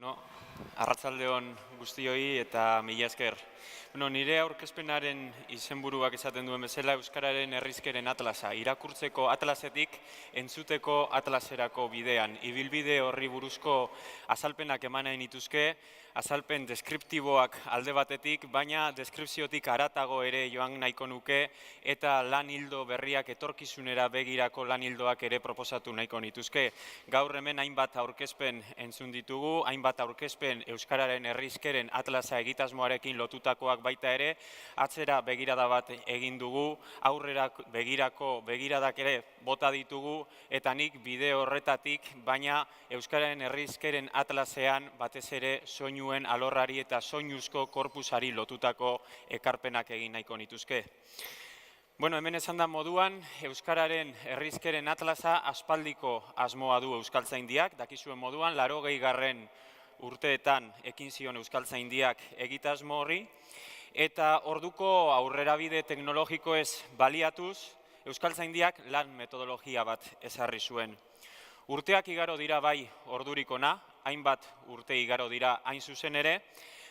Arratsalde on guztioi eta mila esker. Nire aurkezpenaren izenburuak esaten duen bezala Euskararen herrizkeren atlasa, irakurtzeko atlasetik entzuteko atlaserako bidean. Ibilbide horri buruzko azalpenak eman nahi nituzke, azalpen deskriptiboak alde batetik, baina deskripziotik haratago ere joan nahiko nuke eta lan hildo berriak etorkizunera begirako lan hildoak ere proposatu nahiko nituzke. Gaur hemen hainbat aurkezpen entzun ditugu, hainbat aurkezpen Euskararen herrizkeren atlasa egitasmoarekin lotutakoak baita ere, atzera begirada bat egin dugu, aurrera begiradak ere bota ditugu, eta nik bide horretatik, baina Euskararen herrizkeren atlasean batez ere soinuen alorrari eta soinuzko korpusari lotutako ekarpenak egin nahiko nituzke. Hemen esan da moduan, Euskararen herrizkeren atlasa aspaldiko asmoa du Euskaltzaindiak, dakizuen moduan, 80. urteetan ekin zion Euskaltzaindiak egitasmo horri, eta orduko aurrerabide teknologikoez baliatuz, Euskaltzaindiak lan metodologia bat ezarri zuen. Urteak igaro dira bai ordurik ona, hainbat urte igaro dira hain zuzen ere,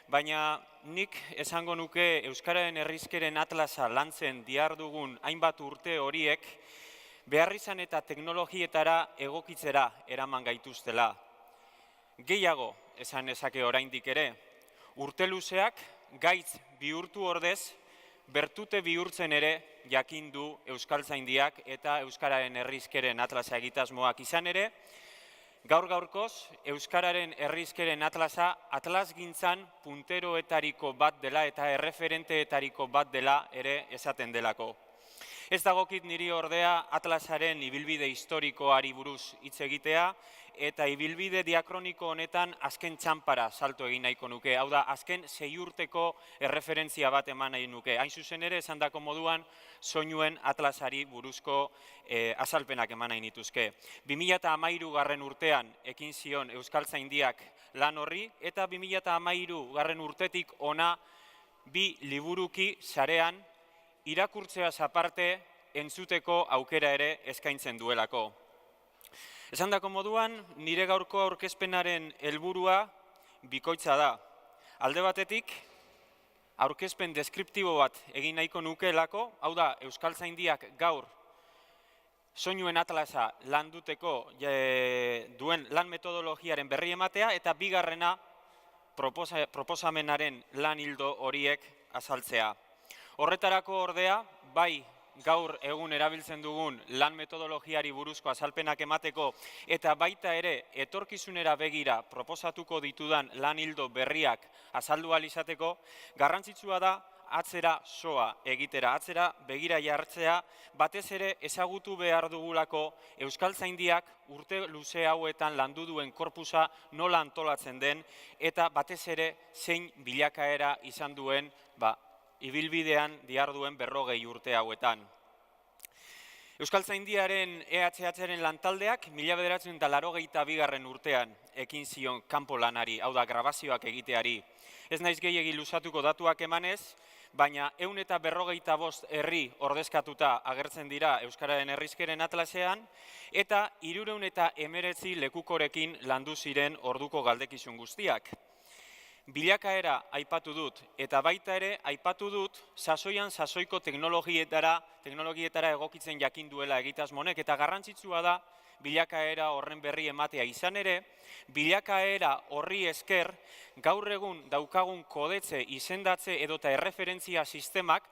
baina nik esango nuke Euskararen herrizkeren atlasa lantzen dihardugun hainbat urte horiek beharrizan eta teknologietara egokitzera eraman gaituztela. Gehiago esan nezake oraindik ere, urte luzeak gaitz bihurtu ordez, bertute bihurtzen ere jakin du Euskaltzaindiak eta Euskararen herrizkeren atlasa egitasmoak izan ere, gaur-gaurkoz, Euskararen herrizkeren atlasa atlasgintzan punteroetariko bat dela eta erreferenteetariko bat dela ere esaten delako. Ez dagokit niri ordea atlasaren ibilbide historikoari buruz hitz egitea, eta ibilbide diakroniko honetan azken txanpara salto egin nahiko nuke. Hau da, azken 6 urteko erreferentzia bat eman nahi nuke. Hain zuzen ere, esandako moduan, soinuen atlasari buruzko azalpenak eman nahi nituzke. 2013 urtean ekin zion Euskaltzaindiak lan horri, eta 2013 urtetik ona 2 liburuki sarean irakurtzeaz aparte entzuteko aukera ere eskaintzen duelako. Esandako moduan, nire gaurko aurkezpenaren helburua bikoitza da. Alde batetik, aurkezpen deskriptibo bat egin nahiko nukeelako, hau da, Euskaltzaindiak gaur soinuen atlasa landuteko duen lan metodologiaren berri ematea, eta bigarrena proposamenaren lan hildo horiek azaltzea. Horretarako ordea, bai gaur egun erabiltzen dugun lan metodologiari buruzko azalpenak emateko eta baita ere etorkizunera begira proposatuko ditudan lan hildo berriak azaldu ahal izateko, garrantzitsua da atzera soa egitera, atzera begira jartzea, batez ere ezagutu behar dugulako Euskaltzaindiak urte luze hauetan landu duen korpusa nola antolatzen den, eta batez ere zein bilakaera izan duen ibilbidean diharduen 40 urte hauetan. Euskaltzaindiaren EHH-aren lantaldeak 1982. Urtean ekin zion kanpo lanari, hau da, grabazioak egiteari. Ez naiz gehiegi luzatuko datuak emanez, baina 145 herri ordezkatuta agertzen dira Euskararen herrizkeren atlasean, eta 319 lekukorekin landu ziren orduko galdekizun guztiak. Bilakaera aipatu dut, eta baita ere aipatu dut sasoian sasoiko teknologietara egokitzen jakin duela egitasmo honek, eta garrantzitsua da bilakaera horren berri ematea izan ere, bilakaera horri esker gaur egun daukagun kodetze, izendatze edota erreferentzia sistemak,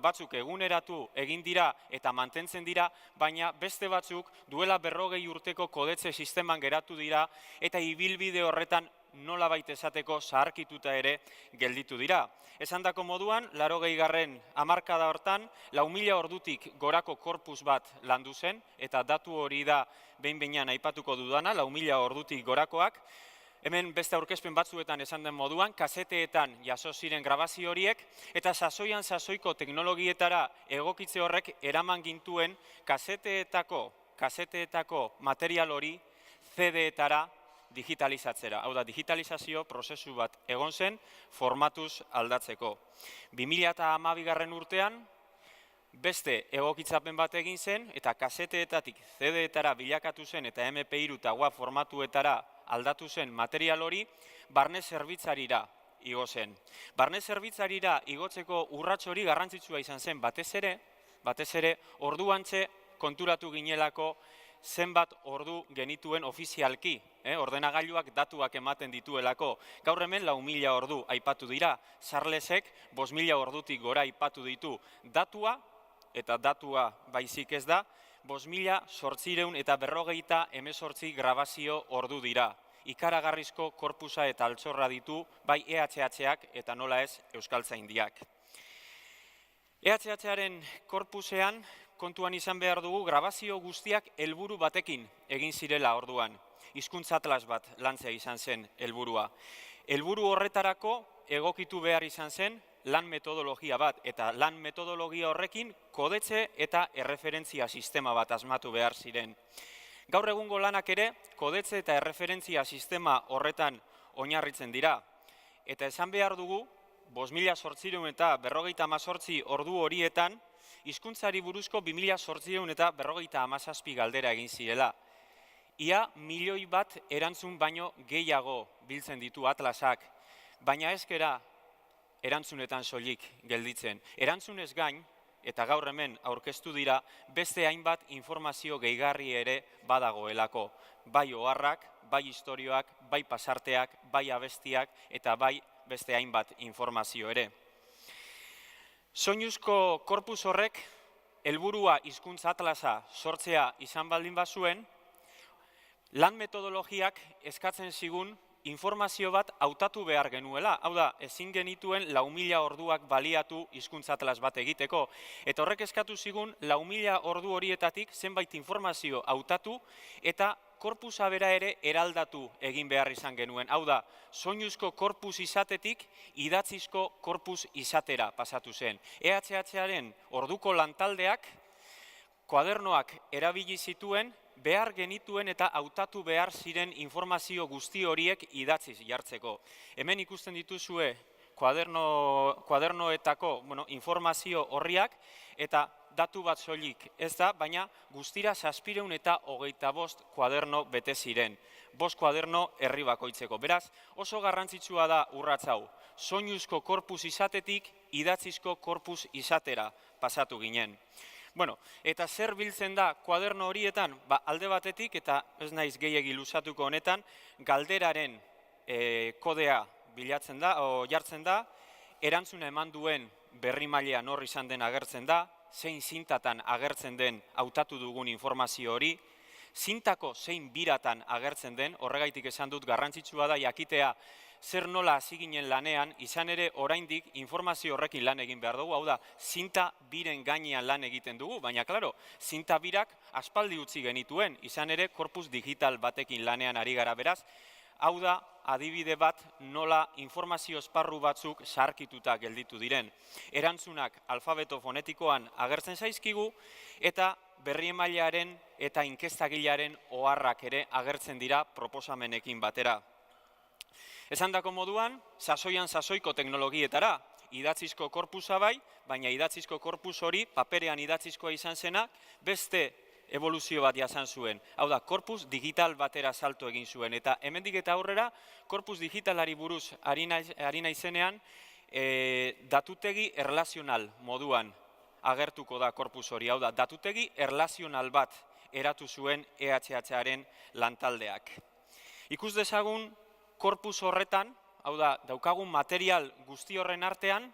batzuk eguneratu egin dira eta mantentzen dira, baina beste batzuk duela 40 urteko kodetze sisteman geratu dira eta ibilbide horretan nolabait esateko zaharkituta ere gelditu dira. Esandako moduan, 80. hamarkada hortan, 4.000 ordutik gorako korpus bat landu zen, eta datu hori da behin-behinean aipatuko dudana, 4.000 ordutik gorakoak. Hemen beste aurkezpen batzuetan esan den moduan, kaseteetan jaso ziren grabazio horiek, eta sasoian sasoiko teknologietara egokitze horrek eraman gintuen kaseteetako material hori CD-etara digitalizatzera. Hau da, digitalizazio prozesu bat egon zen formatuz aldatzeko. 2012. urtean, Beste egokitzapen bat egin zen, eta kaseteetatik CD-etara bilakatu zen eta MP3 eta WAV formatuetara aldatu zen material hori, barne zerbitzarira igo zen. Barne zerbitzarira igotzeko urrats hori garrantzitsua izan zen batez ere orduantxe konturatu ginelako zenbat ordu genituen ofizialki, ordenagailuak datuak ematen dituelako. Gaur hemen 4.000 ordu aipatu dira, Sarlesek 5.000 ordutik gora aipatu ditu datua, eta datua baizik ez da, 5.848 grabazio ordu dira. Ikaragarrizko korpusa eta altxorra ditu, bai EHH-ak eta nola ez Euskaltzaindiak. EHH-aren korpusean, kontuan izan behar dugu, grabazio guztiak helburu batekin egin zirela orduan. Hizkuntza atlas bat lantzea izan zen helburua. Helburu horretarako egokitu behar izan zen lan metodologia bat, eta lan metodologia horrekin kodetxe eta erreferentzia sistema bat asmatu behar ziren. Gaur egungo lanak ere, kodetxe eta erreferentzia sistema horretan oinarritzen dira. Eta esan behar dugu, 5.848 ordu horietan, hizkuntzari buruzko 2.857 galdera egin zirela. Ia 1.000.000 bat erantzun baino gehiago biltzen ditu atlasak, baina ezkera erantzunetan soilik gelditzen. Erantzunez gain, eta gaur hemen aurkeztu dira, beste hainbat informazio gehigarri ere badagoelako. Bai oharrak, bai istorioak, bai pasarteak, bai abestiak, eta bai beste hainbat informazio ere. Soinuzko korpus horrek, helburua hizkuntza atlasa sortzea izan baldin bazuen, lan metodologiak eskatzen zigun informazio bat hautatu behar genuela. Hau da, ezin genituen 4.000 orduak baliatu hizkuntza atlas bat egiteko. Eta horrek eskatu zigun 4.000 ordu horietatik zenbait informazio hautatu eta korpusa bera ere eraldatu egin behar izan genuen. Hau da, soinuzko korpus izatetik idatzizko korpus izatera pasatu zen. EHH-aren orduko lantaldeak koadernoak erabili zituen behar genituen eta hautatu behar ziren informazio guzti horiek idatziz jartzeko. Hemen ikusten dituzue koadernoetako informazio horriak eta datu bat soilik ez da, baina guztira 725 koaderno bete ziren. 5 koaderno herri bakoitzeko. Beraz, oso garrantzitsua da urrats hau. Soinuzko korpus izatetik idatzizko korpus izatera pasatu ginen. Eta zer biltzen da koaderno horietan? Alde batetik, eta ez naiz gehiegi luzatuko honetan, galderaren kodea bilatzen da, jartzen da, erantzuna eman duen berri mailea nor izan den agertzen da, zein zintatan agertzen den hautatu dugun informazio hori, zintako zein biratan agertzen den, horregaitik esan dut garrantzitsua da jakitea zer nola hasi ginen lanean, izan ere oraindik informazio horrekin lan egin behar dugu, hau da, zinta biren gainean lan egiten dugu, baina, klaro, zinta birak aspaldi utzi genituen, izan ere korpus digital batekin lanean ari gara beraz, hau da, adibide bat nola informazio esparru batzuk zaharkituta gelditu diren. Erantzunak alfabeto fonetikoan agertzen zaizkigu, eta berri emailearen eta inkestagilaren oharrak ere agertzen dira proposamenekin batera. Esandako moduan, sasoian sasoiko teknologietara, idatzizko korpusa bai, baina idatzizko korpus hori, paperean idatzizkoa izan zenak, beste evoluzio bat jasan zuen. Hau da, korpus digital batera salto egin zuen. Eta hemendik eta aurrera, korpus digitalari buruz ari naizenean, datutegi erlazional moduan agertuko da korpus hori. Hau da, datutegi erlazional bat eratu zuen EHH-aren lantaldeak. Ikus dezagun, korpus horretan, hau da, daukagun material guzti horren artean,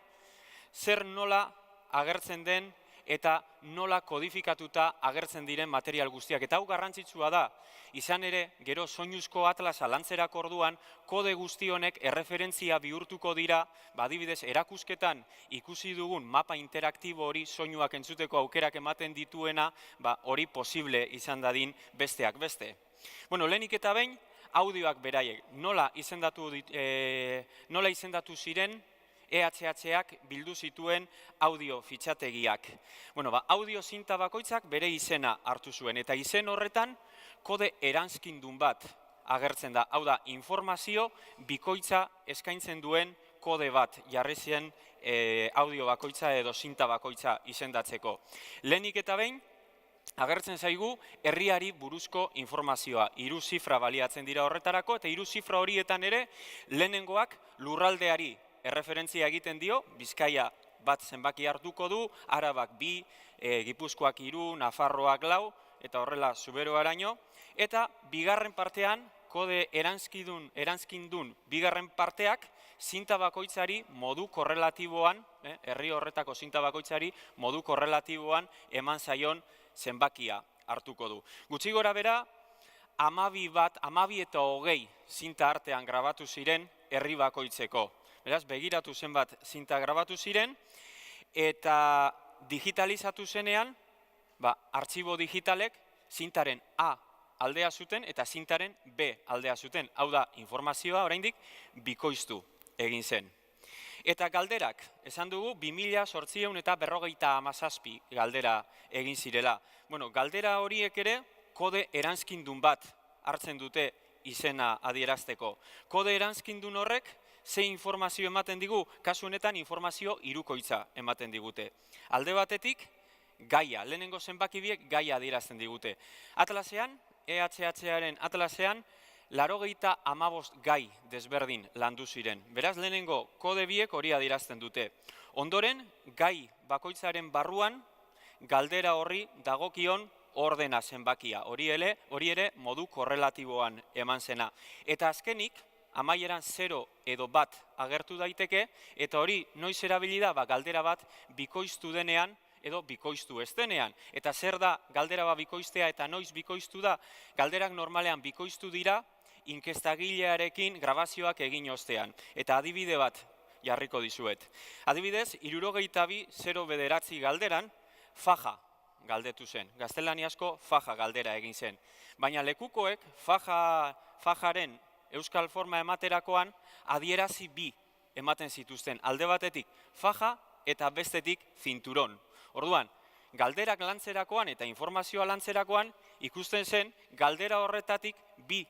zer nola agertzen den eta nola kodifikatuta agertzen diren material guztiak. Eta hau garrantzitsua da, izan ere, gero soinuzko atlasa lantzerako orduan, kode guzti honek erreferentzia bihurtuko dira, adibidez, erakusketan ikusi dugun mapa interaktibo hori soinuak entzuteko aukerak ematen dituena, hori posible izan dadin besteak beste. Lehenik eta behin, audioak beraiek, nola izendatu ziren EHH-ak bildu zituen audio fitxategiak. Audio zinta bakoitzak bere izena hartu zuen, eta izen horretan kode eranskindun bat agertzen da. Hau da, informazio bikoitza eskaintzen duen kode bat jarri zen audio bakoitza edo zinta bakoitza izendatzeko. Lehenik eta behin, agertzen zaigu herriari buruzko informazioa. 3 zifra baliatzen dira horretarako, eta 3 zifra horietan ere lehenengoak lurraldeari erreferentzia egiten dio, Bizkaia bat zenbaki hartuko du, Arabak 2, Gipuzkoak 3, Nafarroak 4, eta horrela Zuberoaraino, eta bigarren partean, kode eranskindun bigarren parteak, zinta bakoitzari modu korrelatiboan, herri horretako zinta bakoitzari modu korrelatiboan eman zaion zenbakia hartuko du. Gutxi gora bera, 12 eta 20 zinta artean grabatu ziren herri bakoitzeko. Beraz, begiratu zenbat zinta grabatu ziren, eta digitalizatu zenean, artxibo digitalek zintaren A aldea zuten eta zintaren B aldea zuten. Hau da, informazioa oraindik bikoiztu egin zen. Eta galderak, esan dugu, 2857 galdera egin zirela. Bueno, galdera horiek ere, kode eranskindun bat hartzen dute izena adierazteko. Kode eranskindun horrek, ze informazio ematen digu, kasu honetan informazio hirukoitza ematen digute. Alde batetik, gaia, lehenengo zenbaki biek gaia adierazten digute. Atlasean, EHH-aren atlasean, 85 gai desberdin landu ziren. Beraz, lehenengo kode biek hori adierazten dute. Ondoren, gai bakoitzaren barruan, galdera horri dagokion ordena zenbakia. Hori ere modu korrelatiboan eman zena. Eta azkenik, amaieran 0 edo 1 agertu daiteke, eta hori noiz erabili da, galdera bat bikoiztu denean, edo bikoiztu ez denean. Eta zer da galdera bat bikoiztea eta noiz bikoiztu da? Galderak normalean bikoiztu dira, inkestagilearekin grabazioak egin ostean. Eta adibide bat jarriko dizuet. Adibidez, 7209 galderan, faja galdetu zen. Gaztelaniazko faja galdera egin zen. Baina lekukoek fajaren euskal forma ematerakoan adierazi bi ematen zituzten. Alde batetik faja eta bestetik zinturon. Orduan, galderak lantzerakoan eta informazioa lantzerakoan ikusten zen galdera horretatik bi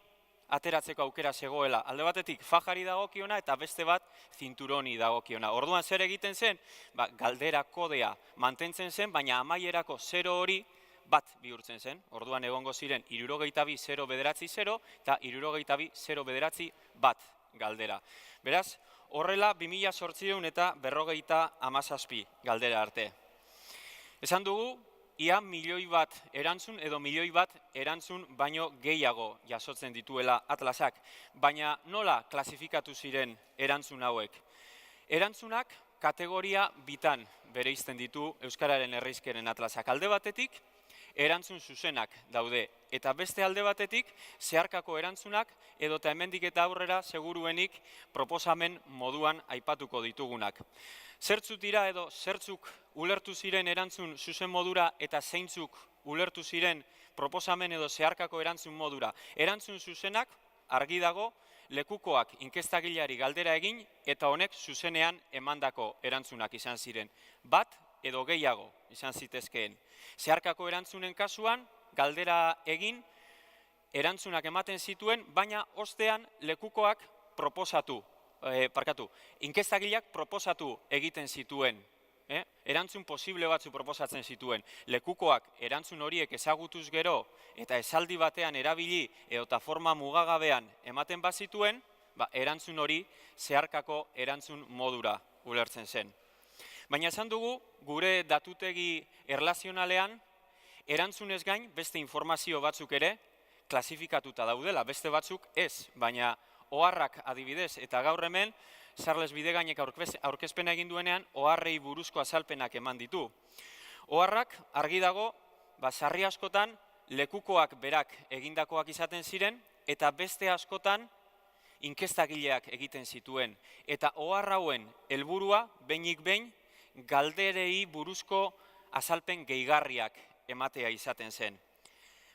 ateratzeko aukera zegoela. Alde batetik fajari dagokiona eta beste bat zinturoni dagokiona. Orduan zer egiten zen? Galdera kodea mantentzen zen, baina amaierako 0 hori bat bihurtzen zen. Orduan egongo ziren 7209 eta 7209 galdera. Beraz, horrela 2857 galdera arte. Esan dugu, ia 1.000.000 erantzun edo 1.000.000 erantzun baino gehiago jasotzen dituela atlasak. Baina nola klasifikatu ziren erantzun hauek? Erantzunak kategoria bitan bereizten ditu Euskararen herrizkeren atlasak. Alde batetik, erantzun zuzenak daude. Eta beste alde batetik, zeharkako erantzunak edota hemendik eta aurrera seguruenik proposamen moduan aipatuko ditugunak. Zertzuk dira edo zertzuk ulertu ziren erantzun zuzen modura eta zeintzuk ulertu ziren proposamen edo zeharkako erantzun modura. Erantzun zuzenak argi dago lekukoak inkestagileari galdera egin eta honek zuzenean emandako erantzunak izan ziren. Bat edo gehiago izan zitezkeen. Zeharkako erantzunen kasuan galdera egin erantzunak ematen zituen, baina ostean lekukoak inkestagileak proposatu egiten zituen. Erantzun posible batzu proposatzen zituen. Lekukoak erantzun horiek ezagutuz gero eta esaldi batean erabili edota forma mugagabean ematen bazituen, erantzun hori zeharkako erantzun modura ulertzen zen. Baina esan dugu, gure datutegi erlazionalean, erantzunez gain beste informazio batzuk ere klasifikatuta daudela, beste batzuk ez, baina oharrak adibidez, eta gaur hemen, Charles Bidegainek aurkezpena egin duenean, oharrei buruzko azalpenak eman ditu. Oharrak argi dago, sarri askotan lekukoak berak egindakoak izaten ziren, eta beste askotan inkestagileak egiten zituen. Eta ohar hauen helburua behinik behin galderei buruzko azalpen gehigarriak ematea izaten zen.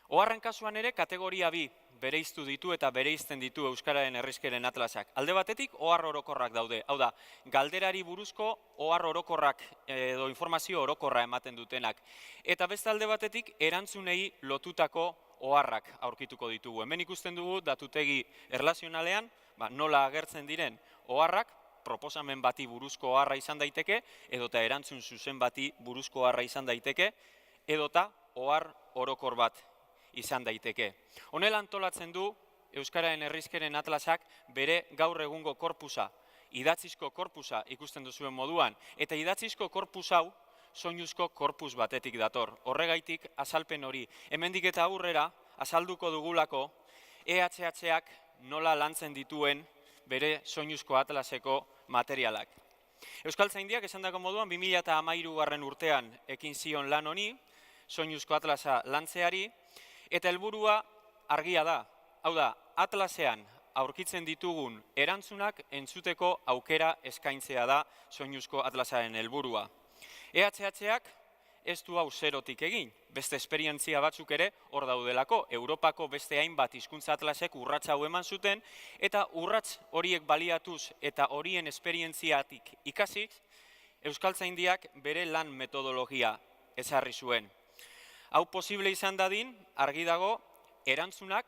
Oharren kasuan ere kategoria bi bereiztu ditu eta bereizten ditu Euskararen herrizkeren atlasak. Alde batetik ohar orokorrak daude. Hau da, galderari buruzko ohar orokorrak edo informazio orokorra ematen dutenak. Eta beste alde batetik erantzunei lotutako oharrak aurkituko ditugu. Hemen ikusten dugu datutegi erlazionalean, nola agertzen diren oharrak, proposamen bati buruzko oharra izan daiteke, edota erantzun zuzen bati buruzko oharra izan daiteke, edota ohar orokor bat izan daiteke. Honela antolatzen du Euskararen Herrizkeren Atlasak bere gaur egungo korpusa, idatzizko korpusa ikusten duzuen moduan, eta idatzizko korpus hau soinuzko korpus batetik dator. Horregaitik azalpen hori hemendik eta aurrera azalduko dugulako EHH-ak nola lantzen dituen bere soinuzko atlaseko materialak. Euskaltzaindiak esandako moduan 2013 urtean ekin zion lan honi, soinuzko atlasa lantzeari, eta helburua argia da. Hau da, atlasean aurkitzen ditugun erantzunak entzuteko aukera eskaintzea da soinuzko atlasaren helburua. EHH-ak ez du hau zerotik egin, beste esperientzia batzuk ere hor daudelako, Europako beste hainbat hizkuntza atlasek urratsa hau eman zuten, eta urrats horiek baliatuz eta horien esperientziatik ikasik, Euskaltzaindiak bere lan metodologia ezarri zuen. Hau posible izan dadin, argi dago, erantzunak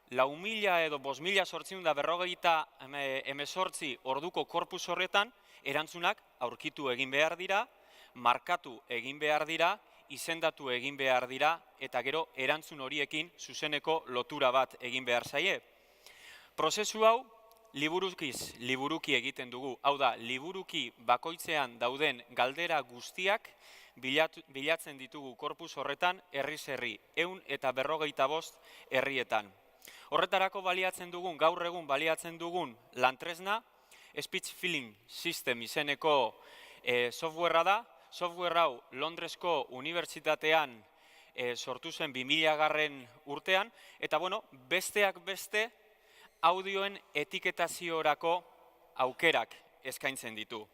4.000 edo 5.848 orduko korpus horretan, erantzunak aurkitu egin behar dira, markatu egin behar dira, izendatu egin behar dira, eta gero erantzun horiekin zuzeneko lotura bat egin behar zaie. Prozesu hau liburukiz liburuki egiten dugu. Hau da, liburuki bakoitzean dauden galdera guztiak bilatzen ditugu korpus horretan herriz herri, 155 herrietan. Horretarako baliatzen dugun, gaur egun baliatzen dugun lantresna, Speech Filling System izeneko softwarea da. Software hau Londresko Unibertsitatean sortu zen 2000 urtean, eta besteak beste audioen etiketaziorako aukerak eskaintzen ditu.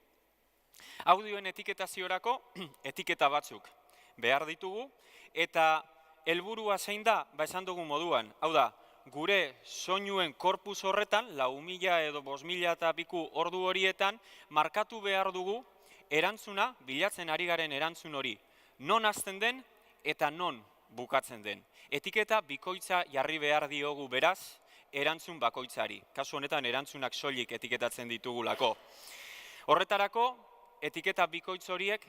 Audioen etiketaziorako etiketa batzuk behar ditugu, eta helburua zein da, esan dugun moduan, hau da, gure soinuen korpus horretan, 4.000 edo 5.000 eta piku ordu horietan, markatu behar dugu erantzuna, bilatzen ari garen erantzun hori, non hasten den eta non bukatzen den. Etiketa bikoitza jarri behar diogu beraz, erantzun bakoitzari. Kasu honetan erantzunak soilik etiketatzen ditugulako. Horretarako, etiketa bikoitz horiek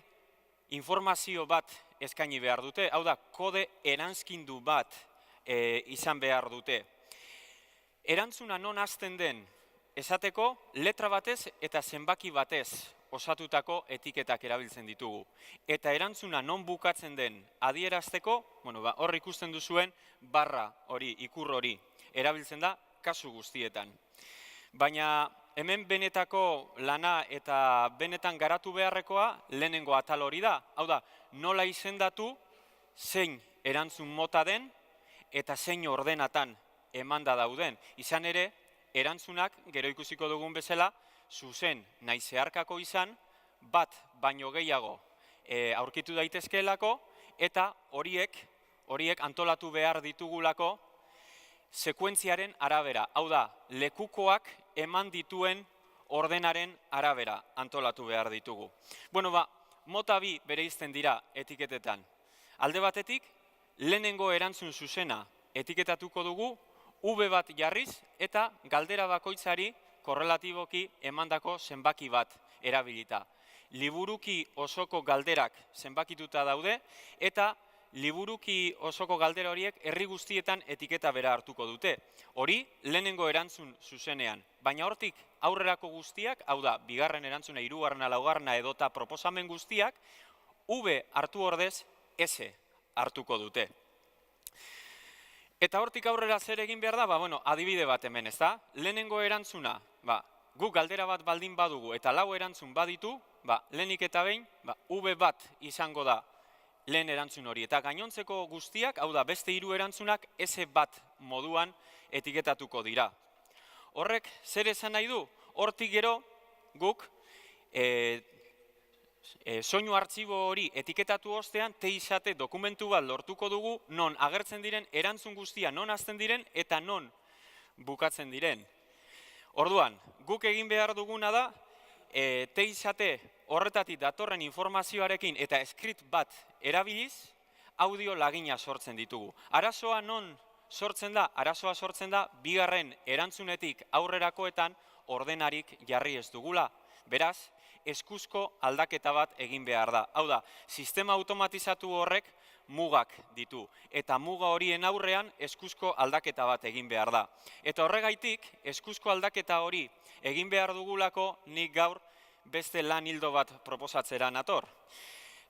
informazio bat eskaini behar dute, hau da, kode erantzkindu bat izan behar dute. Erantzuna non hasten den esateko, letra batez eta zenbaki batez osatutako etiketak erabiltzen ditugu. Eta erantzuna non bukatzen den adierazteko, hor ikusten duzuen barra hori, ikur hori, erabiltzen da kasu guztietan. Baina hemen benetako lana eta benetan garatu beharrekoa lehenengo atal hori da. Hau da, nola izendatu zein erantzun mota den eta zein ordenatan emanda dauden. Izan ere, erantzunak, gero ikusiko dugun bezala, zuzen nahi zeharkako izan, bat baino gehiago aurkitu daitezkeelako, eta horiek antolatu behar ditugulako sekuentziaren arabera. Hau da, lekukoak eman dituen ordenaren arabera antolatu behar ditugu. Mota bi bereizten dira etiketetan. Alde batetik, lehenengo erantzun zuzena etiketatuko dugu, V bat jarriz eta galdera bakoitzari korrelatiboki emandako zenbaki bat erabilita. Liburuki osoko galderak zenbakituta daude, eta liburuki osoko galdera horiek herri guztietan etiketa bera hartuko dute. Hori, lehenengo erantzun zuzenean. Baina hortik aurrerako guztiak, hau da, bigarren erantzuna, hirugarrena, laugarrena edota proposamen guztiak, V hartu ordez, S hartuko dute. Eta hortik aurrera zer egin behar da? Adibide bat hemen, ez da? Lehenengo erantzuna, guk galdera bat baldin badugu eta lau erantzun baditu, lehenik eta behin, V bat izango da lehen erantzun hori. Eta gainontzeko guztiak, hau da, beste hiru erantzunak S bat moduan etiketatuko dira. Horrek zer esan nahi du? Hortik gero guk soinu artxibo hori etiketatu ostean izate dokumentu bat lortuko dugu non agertzen diren erantzun guztia non hasten diren eta non bukatzen diren. Orduan, guk egin behar duguna da izate horretatik datorren informazioarekin eta script bat erabiliz audio lagina sortzen ditugu. Arazoa non sortzen da? Arazoa sortzen da bigarren erantzunetik aurrerakoetan ordenarik jarri ez dugula. Beraz, eskuzko aldaketa bat egin behar da. Hau da, sistema automatizatu horrek mugak ditu, eta muga horien aurrean eskuzko aldaketa bat egin behar da. Eta horregaitik, eskuzko aldaketa hori egin behar dugulako nik gaur beste lan ildo bat proposatzera nator.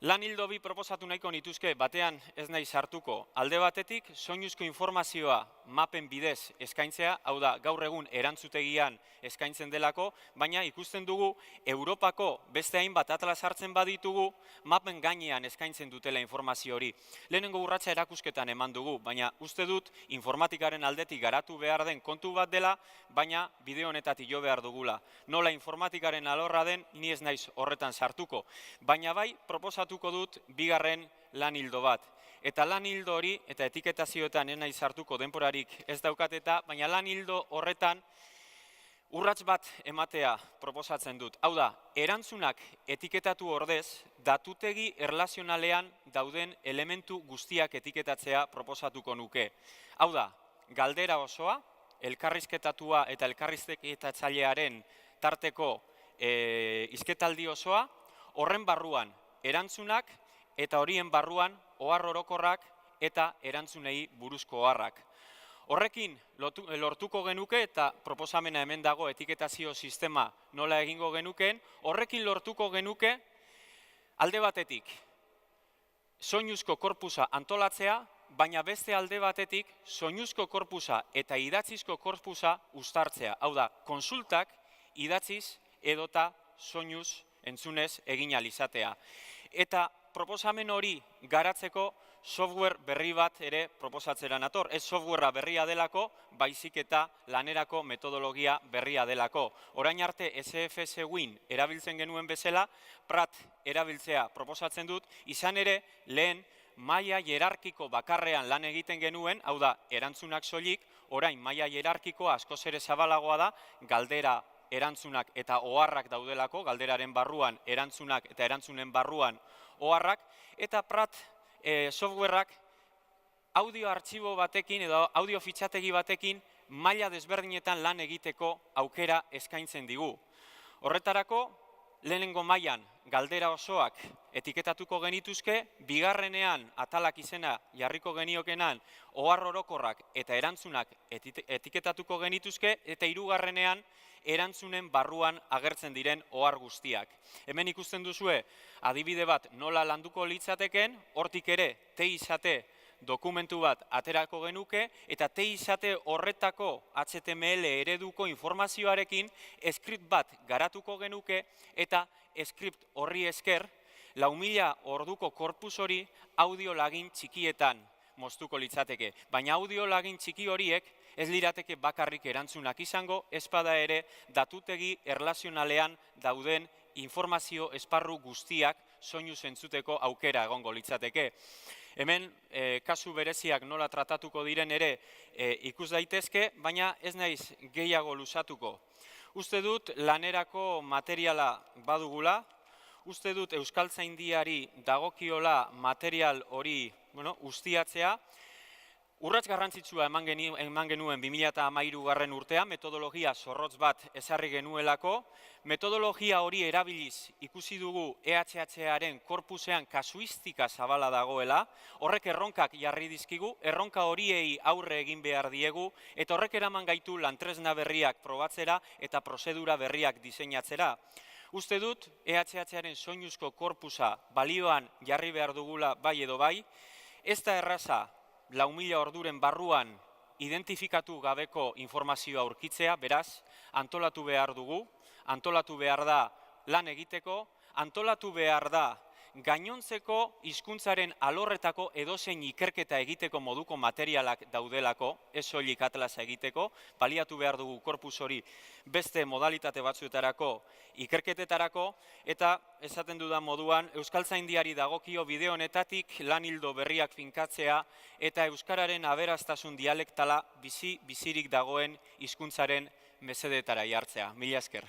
Lan ildo bi proposatu nahiko nituzke, batean ez nahi sartuko. Alde batetik, soinuzko informazioa mapen bidez eskaintzea, hau da, gaur egun erantzutegian eskaintzen delako, baina ikusten dugu Europako beste hainbat atlas hartzen baditugu, mapen gainean eskaintzen dutela informazio hori. Lehenengo urratsa erakusketan eman dugu, baina uste dut informatikaren aldetik garatu behar den kontu bat dela, baina bideo honetatik jo behar dugula. Nola informatikaren alorra den, ni ez naiz horretan sartuko, baina bai proposatuko dut bigarren lan ildo bat. Eta lan ildo hori, eta etiketazioetan ez naiz sartuko denporarik ez daukateta, baina lan ildo horretan urrats bat ematea proposatzen dut. Hau da, erantzunak etiketatu ordez, datutegi erlazionalean dauden elementu guztiak etiketatzea proposatuko nuke. Hau da, galdera osoa, elkarrizketatua eta elkarrizketatzailearen tarteko hizketaldi osoa, horren barruan erantzunak eta horien barruan ohar orokorrak eta erantzunei buruzko oharrak. Horrekin lortuko genuke, eta proposamena hemen dago etiketazio sistema nola egingo genukeen, horrekin lortuko genuke alde batetik soinuzko korpusa antolatzea, baina beste alde batetik soinuzko korpusa eta idatzizko korpusa uztartzea. Hau da, konsultak idatziz edota soinuz entzunez egin ahal izatea. Eta proposamen hori garatzeko software berri bat ere proposatzera nator. Ez softwarea berria delako, baizik eta lanerako metodologia berria delako. Orain arte SFS Win erabiltzen genuen bezala, Prat erabiltzea proposatzen dut, izan ere lehen maila hierarkiko bakarrean lan egiten genuen, hau da, erantzunak soilik, orain maila hierarkikoa askoz ere zabalagoa da, galdera, erantzunak eta oharrak daudelako, galderaren barruan erantzunak eta erantzunen barruan oharrak, eta Prat softwareak audio artxibo batekin edo audio fitxategi batekin maila desberdinetan lan egiteko aukera eskaintzen digu. Horretarako, lehenengo mailan galdera osoak etiketatuko genituzke, bigarrenean atalak izena jarriko geniokenan ohar orokorrak eta erantzunak etiketatuko genituzke, eta hirugarrenean erantzunen barruan agertzen diren ohar guztiak. Hemen ikusten duzue adibide bat nola landuko litzateken, hortik ere TIZate dokumentu bat aterako genuke, eta TIZate horretako HTML ereduko informazioarekin script bat garatuko genuke, eta script horri esker 4.000 orduko korpus hori audio lagin txikietan moztuko litzateke. Baina audio lagin txiki horiek ez lirateke bakarrik erantzunak izango, ezpada ere datutegi erlazionalean dauden informazio esparru guztiak soinuz entzuteko aukera egongo litzateke. Hemen kasu bereziak nola tratatuko diren ere ikus daitezke, baina ez naiz gehiago luzatuko. Uste dut lanerako materiala badugula, uste dut Euskaltzaindiari dagokiola material hori ustiatzea. Urrats garrantzitsua eman genuen 2013 urtean, metodologia zorrotz bat ezarri genuelako. Metodologia hori erabiliz ikusi dugu EHHaren korpusean kasuistika zabala dagoela, horrek erronkak jarri dizkigu, erronka horiei aurre egin behar diegu, eta horrek eraman gaitu lantresna berriak probatzera eta prozedura berriak diseinatzera. Uste dut EHHaren soinuzko korpusa balioan jarri behar dugula bai edo bai, ez da erraza 4.000 orduren barruan identifikatu gabeko informazioa aurkitzea, beraz, antolatu behar dugu, antolatu behar da lan egiteko, antolatu behar da gainontzeko hizkuntzaren alorretako edozein ikerketa egiteko moduko materialak daudelako, ez soilik atlasa egiteko, baliatu behar dugu korpus hori beste modalitate batzuetarako ikerketetarako, eta esaten dudan moduan Euskaltzaindiari dagokio bideo honetatik lan ildo berriak finkatzea eta euskararen aberastasun dialektala bizirik dagoen hizkuntzaren mesedetara jartzea. Mila esker.